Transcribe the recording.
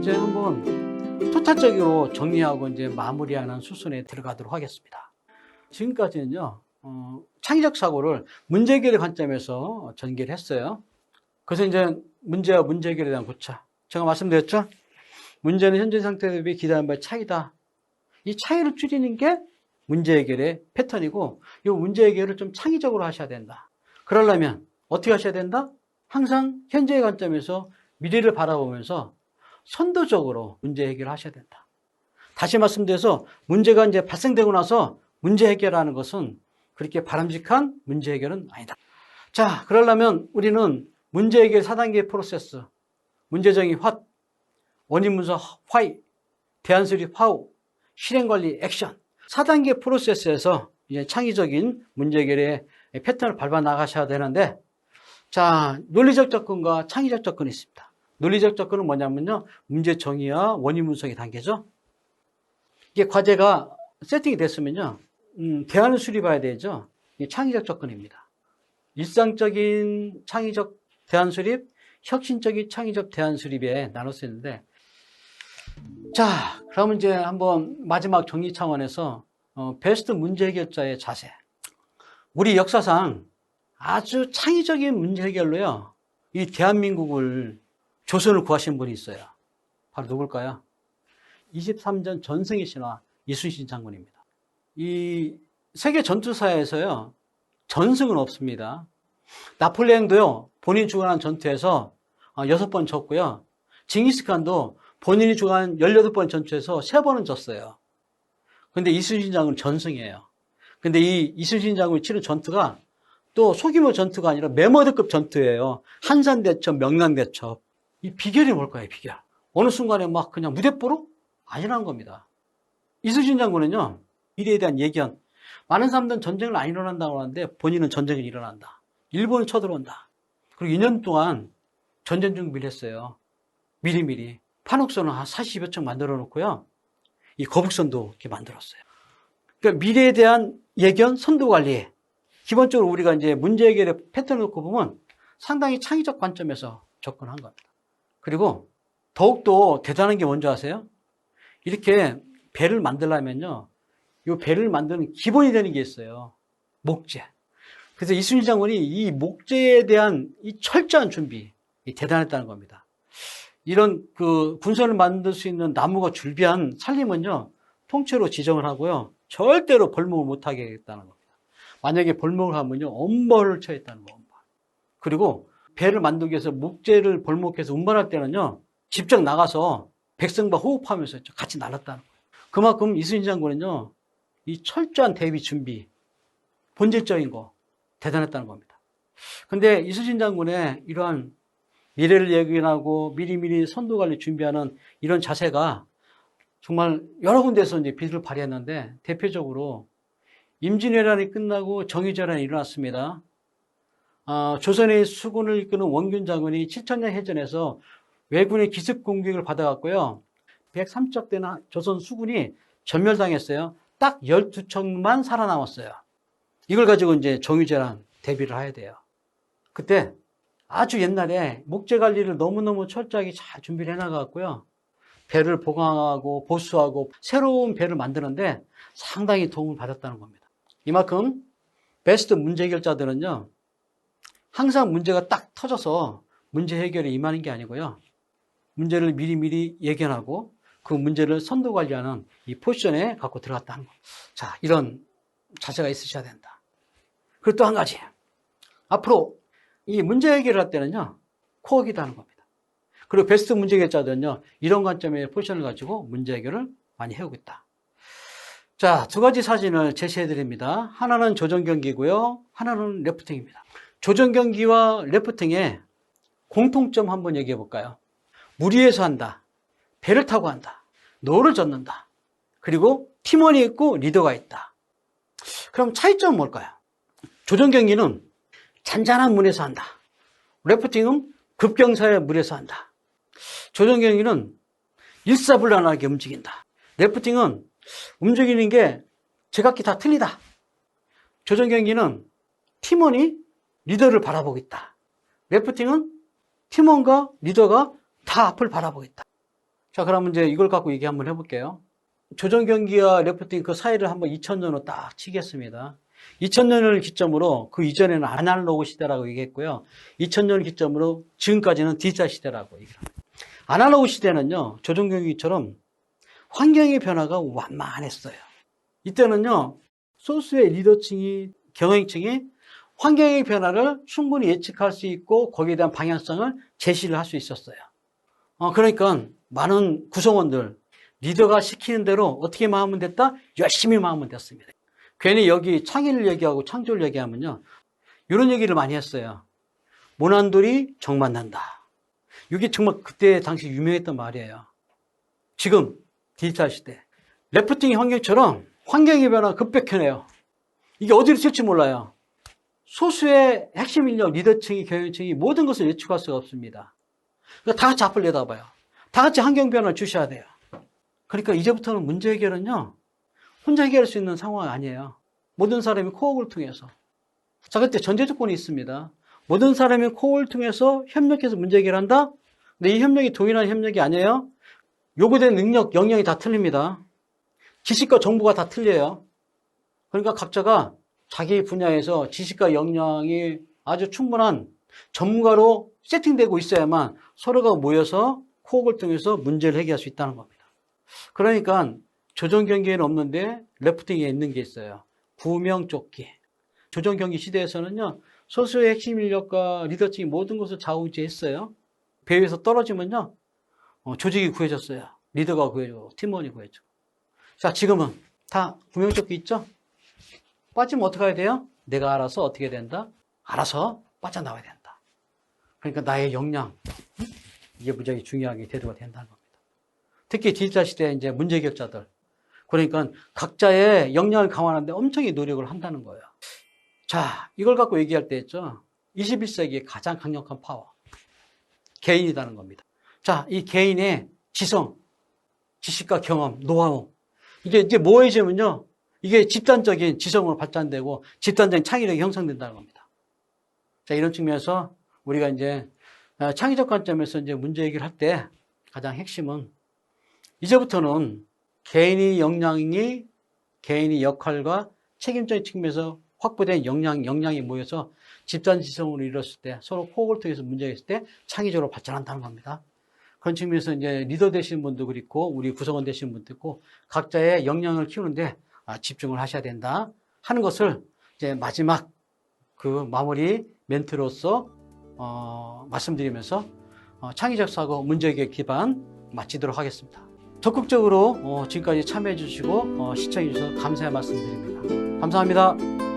이제 한번 토탈적으로 정리하고 이제 마무리하는 수순에 들어가도록 하겠습니다. 지금까지는요, 창의적 사고를 문제 해결의 관점에서 전개를 했어요. 그래서 이제 문제와 문제 해결에 대한 고차. 제가 말씀드렸죠? 문제는 현재 상태 대비 기대하는 바의 차이다. 이 차이를 줄이는 게 문제 해결의 패턴이고, 이 문제 해결을 좀 창의적으로 하셔야 된다. 그러려면 어떻게 하셔야 된다? 항상 현재의 관점에서 미래를 바라보면서 선도적으로 문제 해결을 하셔야 된다. 다시 말씀드려서 문제가 이제 발생되고 나서 문제 해결하는 것은 그렇게 바람직한 문제 해결은 아니다. 자, 그러려면 우리는 문제 해결 4단계 프로세스, 문제 정의 what, 원인 분석 why, 대안 수립 how, 실행 관리 액션, 4단계 프로세스에서 이제 창의적인 문제 해결의 패턴을 밟아 나가셔야 되는데, 자, 논리적 접근과 창의적 접근이 있습니다. 논리적 접근은 뭐냐면요, 문제 정의와 원인 분석의 단계죠. 이게 과제가 세팅이 됐으면요, 대안을 수립해야 되죠. 이게 창의적 접근입니다. 일상적인 창의적 대안 수립, 혁신적인 창의적 대안 수립에 나눌 수 있는데, 자, 그러면 이제 한번 마지막 정리 차원에서 베스트 문제 해결자의 자세. 우리 역사상 아주 창의적인 문제 해결로요, 이 대한민국을, 조선을 구하신 분이 있어요. 바로 누굴까요? 23전 전승의 신화 이순신 장군입니다. 이 세계 전투사에서요, 전승은 없습니다. 나폴레옹도요, 본인 주관한 전투에서 6번 졌고요. 징기스칸도 본인이 주관한 18번 전투에서 3번은 졌어요. 근데 이순신 장군은 전승이에요. 근데 이 이순신 장군이 치른 전투가 또 소규모 전투가 아니라 메머드급 전투예요. 한산대첩, 명랑대첩. 이 비결이 뭘까요, 비결? 어느 순간에 막 그냥 무대뽀로? 아니라는 겁니다. 이순신 장군은요, 미래에 대한 예견. 많은 사람들은 전쟁을 안 일어난다고 하는데 본인은 전쟁이 일어난다. 일본을 쳐들어온다. 그리고 2년 동안 전쟁 준비를 했어요. 미리미리. 판옥선을 한 40여 척 만들어 놓고요. 이 거북선도 이렇게 만들었어요. 그러니까 미래에 대한 예견, 선도 관리. 기본적으로 우리가 이제 문제 해결의 패턴을 놓고 보면 상당히 창의적 관점에서 접근한 겁니다. 그리고 더욱더 대단한 게 뭔지 아세요? 이렇게 배를 만들려면요, 이 배를 만드는 기본이 되는 게 있어요. 목재. 그래서 이순신 장군이 이 목재에 대한 이 철저한 준비, 대단했다는 겁니다. 이런 그 군선을 만들 수 있는 나무가 줄비한 산림은요, 통째로 지정을 하고요, 절대로 벌목을 못하게 하겠다는 겁니다. 만약에 벌목을 하면요, 엄벌을 처했다는 거, 엄벌. 그리고 배를 만들기 위해서 목재를 벌목해서 운반할 때는요, 직접 나가서 백성과 호흡하면서 같이 날았다는 거예요. 그만큼 이순신 장군은요, 이 철저한 대비 준비, 본질적인 거, 대단했다는 겁니다. 근데 이순신 장군의 이러한 미래를 예견하고 미리미리 선도 관리 준비하는 이런 자세가 정말 여러 군데에서 이제 빛을 발휘했는데, 대표적으로 임진왜란이 끝나고 정의전환이 일어났습니다. 조선의 수군을 이끄는 원균 장군이 7천년 해전에서 왜군의 기습 공격을 받아갔고요. 103척 되는 조선 수군이 전멸당했어요. 딱 12척만 살아남았어요. 이걸 가지고 이제 정의전환 대비를 해야 돼요. 그때 아주 옛날에 목재 관리를 너무너무 철저하게 잘 준비를 해나갔고요. 배를 보강하고 보수하고 새로운 배를 만드는데 상당히 도움을 받았다는 겁니다. 이만큼 베스트 문제 해결자들은요, 항상 문제가 딱 터져서 문제 해결에 임하는 게 아니고요, 문제를 미리미리 예견하고 그 문제를 선도 관리하는 이 포지션에 갖고 들어갔다는 겁니다. 자, 이런 자세가 있으셔야 된다. 그리고 또 한 가지, 앞으로 이 문제 해결을 할 때는요, 코어기다는 겁니다. 그리고 베스트 문제 해결자들은요, 이런 관점의 포지션을 가지고 문제 해결을 많이 해오고 있다. 자, 2가지 사진을 제시해 드립니다. 하나는 조정경기고요, 하나는 래프팅입니다. 조정경기와 래프팅의 공통점 한번 얘기해 볼까요? 물 위에서 한다, 배를 타고 한다, 노를 젓는다, 그리고 팀원이 있고 리더가 있다. 그럼 차이점은 뭘까요? 조정경기는 잔잔한 물에서 한다. 래프팅은 급경사의 물에서 한다. 조정경기는 일사불란하게 움직인다. 래프팅은 움직이는 게 제각기 다 틀리다. 조정경기는 팀원이 리더를 바라보고 있다. 래프팅은 팀원과 리더가 다 앞을 바라보고 있다. 자, 그러면 이제 이걸 갖고 얘기 한번 해볼게요. 조정경기와 레프팅 그 사이를 한번 2000년으로 딱 치겠습니다. 2000년을 기점으로 그 이전에는 아날로그 시대라고 얘기했고요. 2000년을 기점으로 지금까지는 디지털 시대라고 얘기합니다. 아날로그 시대는요, 조정경기처럼 환경의 변화가 완만했어요. 이때는요, 소수의 리더층이, 경영층이 환경의 변화를 충분히 예측할 수 있고 거기에 대한 방향성을 제시를 할 수 있었어요. 그러니까 많은 구성원들, 리더가 시키는 대로 어떻게 마음은 됐다? 열심히 마음은 됐습니다. 괜히 여기 창의를 얘기하고 창조를 얘기하면요, 이런 얘기를 많이 했어요. 모난돌이 정 만난다. 이게 정말 그때 당시 유명했던 말이에요. 지금 디지털 시대, 래프팅 환경처럼 환경의 변화가 급격해요. 이게 어디로 튈지 몰라요. 소수의 핵심 인력, 리더층이, 경영층이 모든 것을 예측할 수가 없습니다. 그러니까 다 같이 앞을 내다봐요. 다 같이 환경 변화를 주셔야 돼요. 그러니까 이제부터는 문제 해결은요, 혼자 해결할 수 있는 상황이 아니에요. 모든 사람이 코업을 통해서. 자, 그때 전제 조건이 있습니다. 모든 사람이 코업을 통해서 협력해서 문제 해결한다? 근데 이 협력이 동일한 협력이 아니에요. 요구된 능력, 역량이 다 틀립니다. 지식과 정보가 다 틀려요. 그러니까 각자가 자기 분야에서 지식과 역량이 아주 충분한 전문가로 세팅되고 있어야만 서로가 모여서 코업을 통해서 문제를 해결할 수 있다는 겁니다. 그러니까 조정경기에는 없는데 래프팅에 있는 게 있어요. 구명조끼. 조정경기 시대에서는요, 소수의 핵심 인력과 리더층이 모든 것을 좌우지했어요. 배 위에서 떨어지면요, 조직이 구해졌어요. 리더가 구해주고 팀원이 구해주고. 자, 지금은 다 구명조끼 있죠? 빠지면 어떻게 해야 돼요? 내가 알아서 어떻게 된다? 알아서 빠져나와야 된다. 그러니까 나의 역량, 이게 무지하게 중요하게 대두가 된다는 겁니다. 특히 디지털 시대에 이제 문제 해결자들, 그러니까 각자의 역량을 강화하는데 엄청나게 노력을 한다는 거예요. 자, 이걸 갖고 얘기할 때 있죠. 21세기의 가장 강력한 파워, 개인이라는 겁니다. 자, 이 개인의 지성, 지식과 경험, 노하우, 이게 모여지면요, 이게 집단적인 지성으로 발전되고 집단적인 창의력이 형성된다는 겁니다. 자, 이런 측면에서 우리가 이제 창의적 관점에서 이제 문제 해결할 때 가장 핵심은 이제부터는 개인의 역량이 개인의 역할과 책임적인 측면에서 확보된 역량이 모여서 집단 지성으로 이뤘을 때 서로 호흡을 통해서 문제가 있을 때 창의적으로 발전한다는 겁니다. 그런 측면에서 이제 리더 되시는 분도 그렇고 우리 구성원 되시는 분도 있고 각자의 역량을 키우는데 집중을 하셔야 된다 하는 것을 이제 마지막 그 마무리 멘트로서 말씀드리면서 창의적 사고 문제해결 기반 마치도록 하겠습니다. 적극적으로 지금까지 참여해 주시고 시청해 주셔서 감사의 말씀드립니다. 감사합니다.